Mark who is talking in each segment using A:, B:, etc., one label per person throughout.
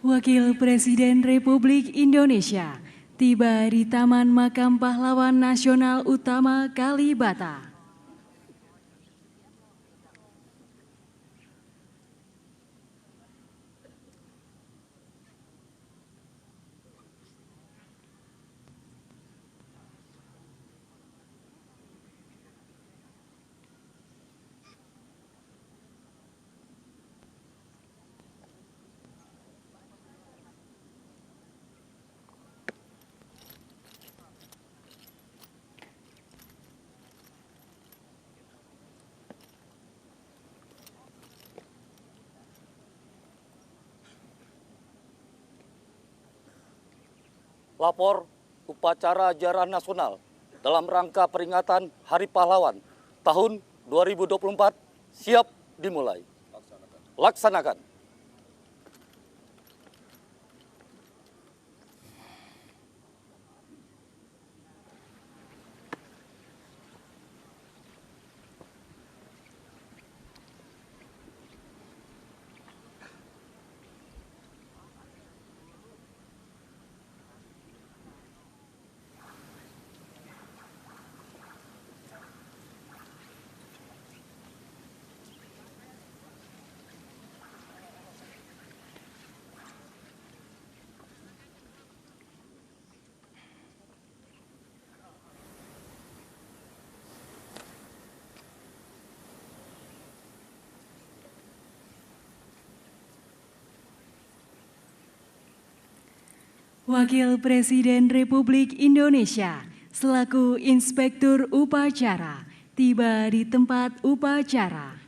A: Wakil Presiden Republik Indonesia tiba di Taman Makam Pahlawan Nasional Utama Kalibata.
B: Lapor upacara Ziarah Nasional dalam rangka peringatan Hari Pahlawan tahun 2024 siap dimulai. Laksanakan.
A: Wakil Presiden Republik Indonesia selaku Inspektur Upacara tiba di tempat upacara.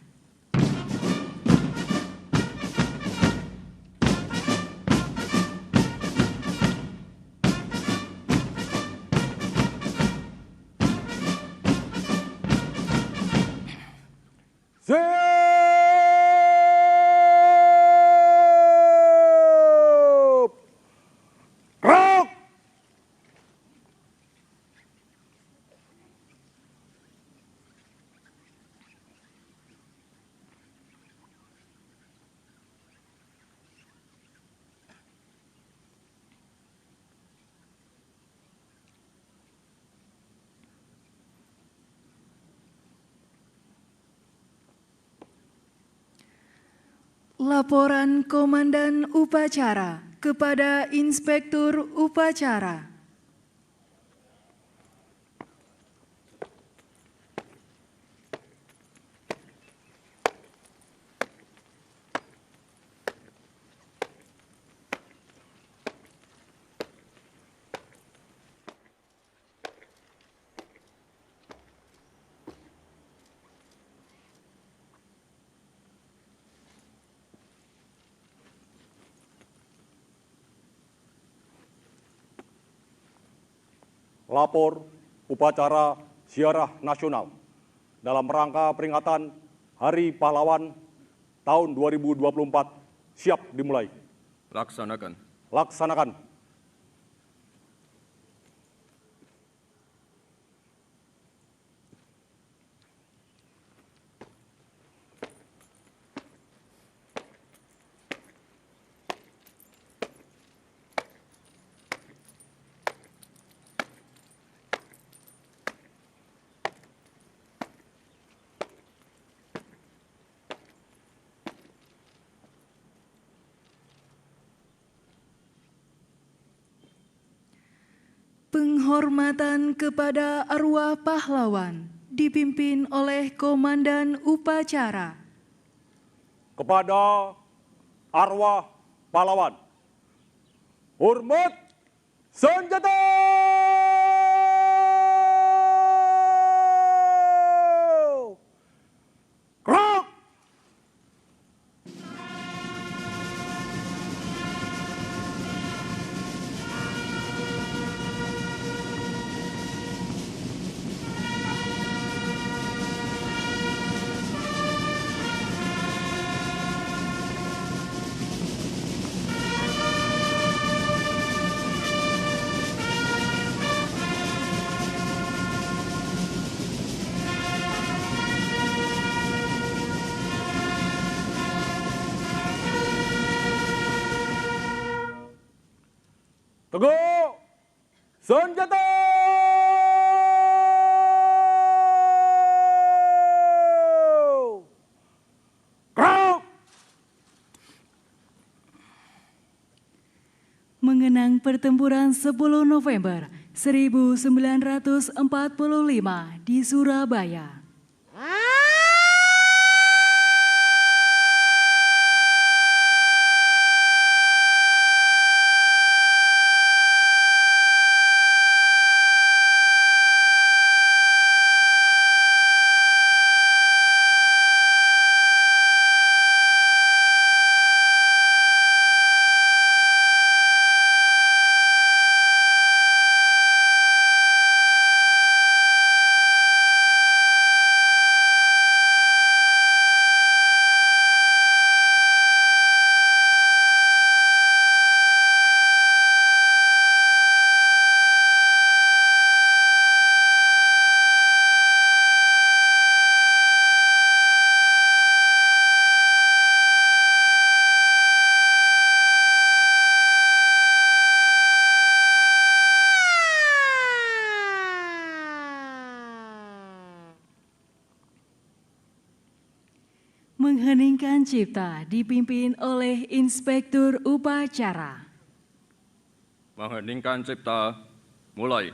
A: Laporan Komandan Upacara kepada Inspektur Upacara.
C: Lapor upacara Ziarah Nasional dalam rangka peringatan Hari Pahlawan tahun 2024 siap dimulai.
D: Laksanakan.
C: Laksanakan.
A: Penghormatan kepada arwah pahlawan dipimpin oleh Komandan Upacara.
C: Kepada arwah pahlawan, hormat senjata! Gerak! Tegak. Senjata. Gerak.
A: Mengenang pertempuran 10 November 1945 di Surabaya. Mengheningkan cipta dipimpin oleh Inspektur Upacara.
D: Mengheningkan cipta, mulai.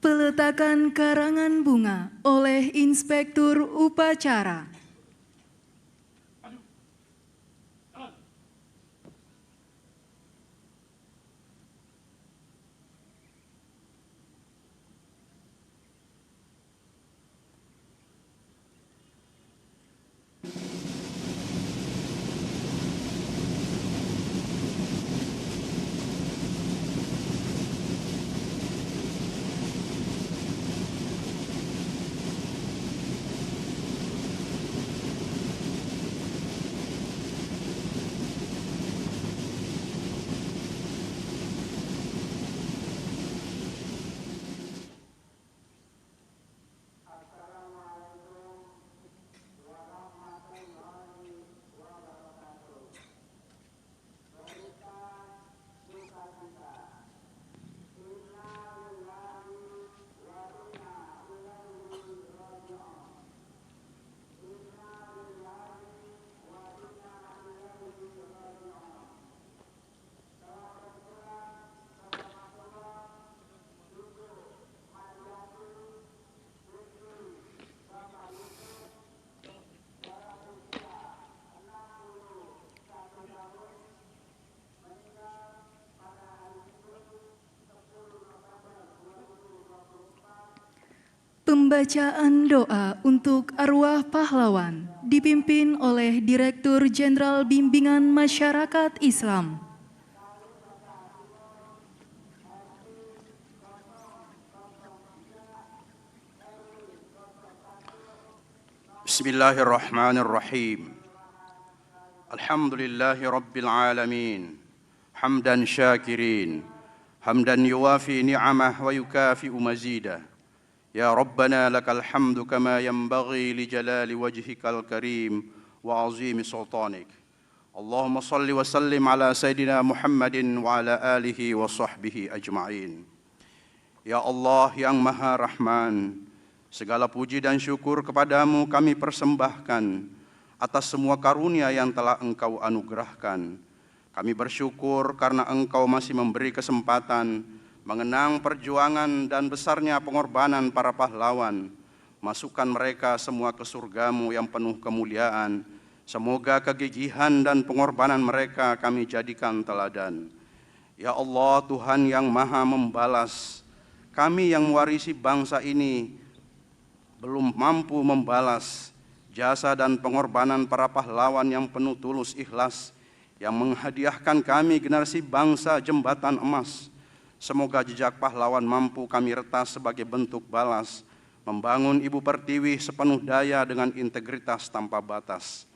A: Peletakan karangan bunga oleh Inspektur Upacara. Pembacaan doa untuk arwah pahlawan dipimpin oleh Direktur Jenderal Bimbingan Masyarakat Islam.
E: Bismillahirrahmanirrahim. Alhamdulillahi Rabbil Alamin. Hamdan syakirin. Hamdan yuwafi ni'amah wa yukafi'u mazidah. Ya Rabbana lakal hamdu kama yanbaghi li jalali wajhikal karim wa azimi sultanik. Allahumma salli wa sallim ala Sayyidina Muhammadin wa ala alihi wa sahbihi ajma'in. Ya Allah yang Maha Rahman, segala puji dan syukur kepadamu kami persembahkan atas semua karunia yang telah Engkau anugerahkan. Kami bersyukur karena Engkau masih memberi kesempatan mengenang perjuangan dan besarnya pengorbanan para pahlawan. Masukkan mereka semua ke surga-Mu yang penuh kemuliaan. Semoga kegigihan dan pengorbanan mereka kami jadikan teladan. Ya Allah, Tuhan yang Maha membalas, kami yang mewarisi bangsa ini belum mampu membalas jasa dan pengorbanan para pahlawan yang penuh tulus ikhlas, yang menghadiahkan kami generasi bangsa jembatan emas. Semoga jejak pahlawan mampu kami retas sebagai bentuk balas, membangun Ibu Pertiwi sepenuh daya dengan integritas tanpa batas.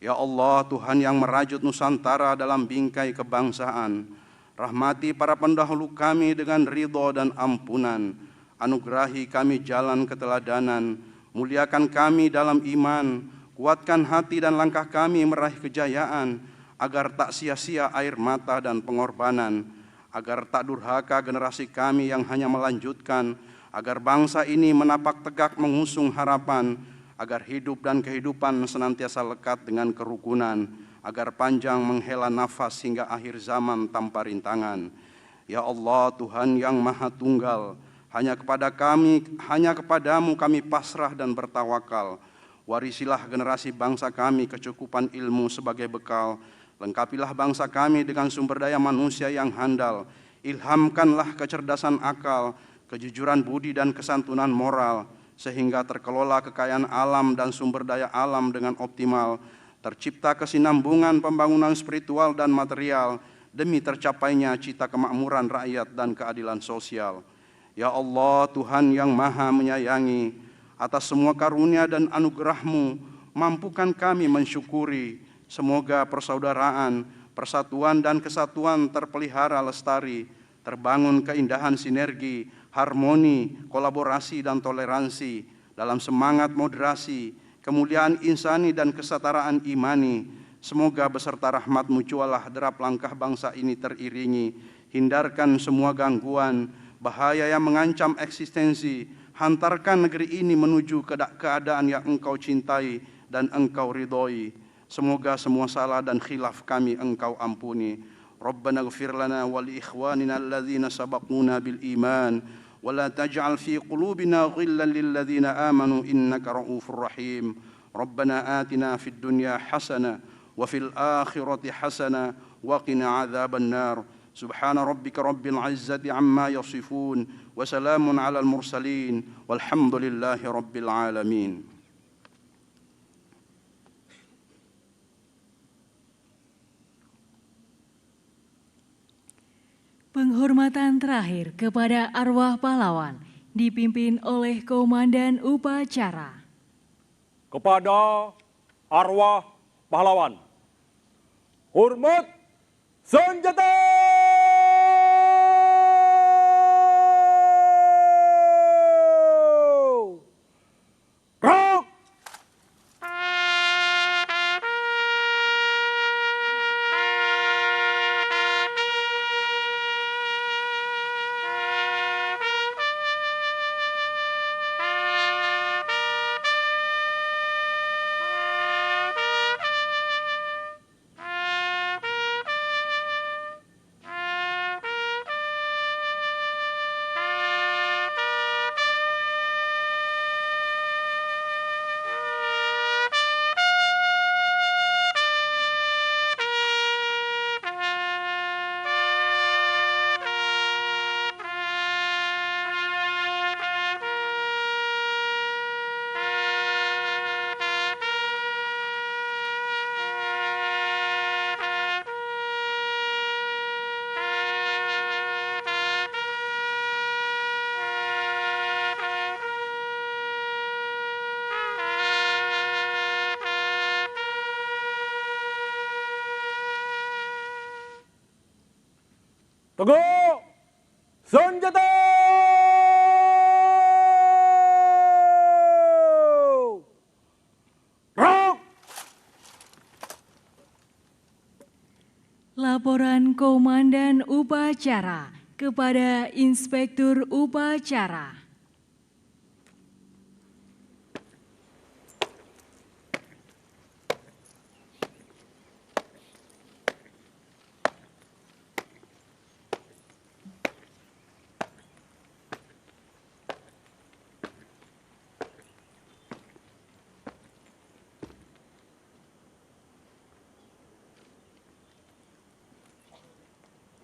E: Ya Allah, Tuhan yang merajut Nusantara dalam bingkai kebangsaan, rahmati para pendahulu kami dengan ridho dan ampunan, anugerahi kami jalan keteladanan, muliakan kami dalam iman, kuatkan hati dan langkah kami meraih kejayaan, agar tak sia-sia air mata dan pengorbanan, agar tak durhaka generasi kami yang hanya melanjutkan, agar bangsa ini menapak tegak mengusung harapan, agar hidup dan kehidupan senantiasa lekat dengan kerukunan, agar panjang menghela nafas hingga akhir zaman tanpa rintangan. Ya Allah, Tuhan yang Maha Tunggal, hanya kepadamu kami pasrah dan bertawakal. Warisilah generasi bangsa kami kecukupan ilmu sebagai bekal. Lengkapilah bangsa kami dengan sumber daya manusia yang handal. Ilhamkanlah kecerdasan akal, kejujuran budi dan kesantunan moral, sehingga terkelola kekayaan alam dan sumber daya alam dengan optimal. Tercipta kesinambungan pembangunan spiritual dan material, demi tercapainya cita kemakmuran rakyat dan keadilan sosial. Ya Allah, Tuhan yang Maha menyayangi, atas semua karunia dan anugerah-Mu, mampukan kami mensyukuri. Semoga persaudaraan, persatuan dan kesatuan terpelihara lestari, terbangun keindahan sinergi, harmoni, kolaborasi dan toleransi dalam semangat moderasi, kemuliaan insani dan kesetaraan imani. Semoga beserta rahmat-Mu jualah derap langkah bangsa ini teriringi. Hindarkan semua gangguan, bahaya yang mengancam eksistensi. Hantarkan negeri ini menuju keadaan yang Engkau cintai dan Engkau ridhoi. Semoga semua salah dan khilaf kami Engkau ampuni. Rabbana ighfir lana wa li ikhwanina alladhina sabaquna bil iman wa la taj'al fi qulubina ghillan lil ladzina amanu innaka ra'ufur rahim. Rabbana atina fid dunya hasanah wa fil akhirati hasanah wa qina adzaban nar. Subhana rabbika rabbil izzati amma yasifun wa salamun alal mursalin walhamdulillahi rabbil alamin.
A: Penghormatan terakhir kepada arwah pahlawan dipimpin oleh Komandan Upacara.
C: Kepada arwah pahlawan, hormat senjata! Gerak! Teguh, senjata! Gerak!
A: Laporan Komandan Upacara kepada Inspektur Upacara.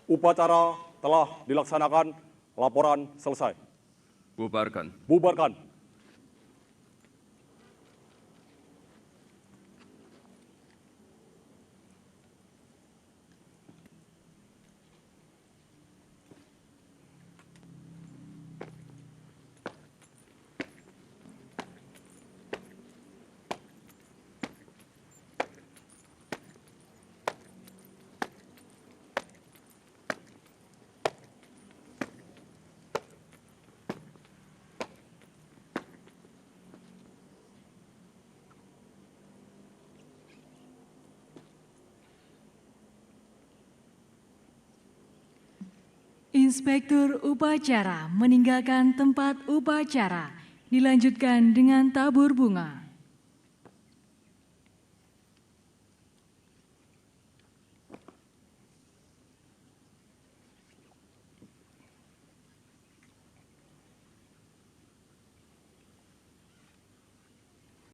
C: Upacara telah dilaksanakan, laporan selesai.
D: Bubarkan.
C: Bubarkan.
A: Inspektur Upacara meninggalkan tempat upacara, dilanjutkan dengan tabur bunga.